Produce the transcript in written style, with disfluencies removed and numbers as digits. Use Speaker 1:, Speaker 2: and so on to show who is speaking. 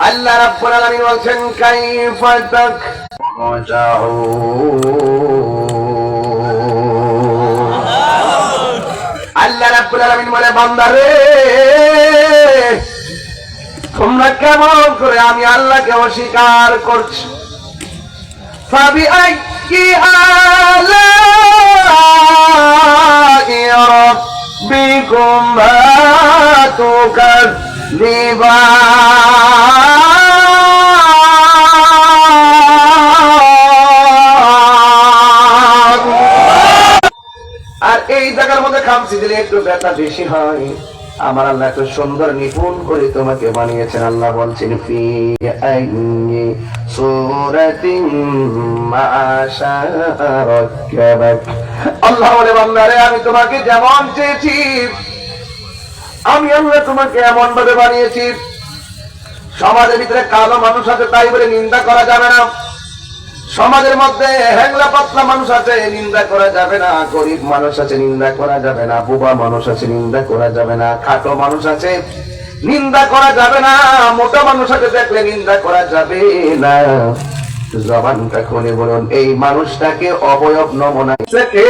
Speaker 1: আল্লাহ রাব্বুল আলামিন বলছেন কাইফা তাকরাউন। আল্লাহ রাব্বুল আলামিন বলে বান্দারে তোমরা কেমন করে আমি আল্লাহকে অস্বীকার করছো। ফাবিআইয়ি আলাইহি রাব্বিকুমা তুকাযযিবান। আর এই জায়গার মধ্যে খামচি দিলে একটু ব্যথা বেশি হয়। আমার আল্লাহ এত সুন্দর নিপুণ করে তোমাকে বানিয়েছেন। আল্লাহ বলছেন ফি আইয়ি সূরাতিন মা শাআ রাক্কাবাক। আল্লাহ বলে বান্দারে আমি তোমাকে যেমন চেয়েছি আমি আল্লাহ তোমাকে এমন ভাবে বানিয়েছি। সমাজের ভিতরে কালো মানুষ আছে তাই বলে নিন্দা করা যাবে না। সমাজের মধ্যে হ্যাংলা পাতলা মানুষ আছে নিন্দা করা যাবে না। গরিব মানুষ আছে নিন্দা করা যাবে না। বুবা মানুষ আছে নিন্দা করা যাবে না। খাটো মানুষ আছে নিন্দা করা যাবে না। মোটা মানুষ আছে দেখলে নিন্দা করা যাবে না। জবানটা খুলে বলুন এই মানুষটাকে অবয়ব নমুনা থেকে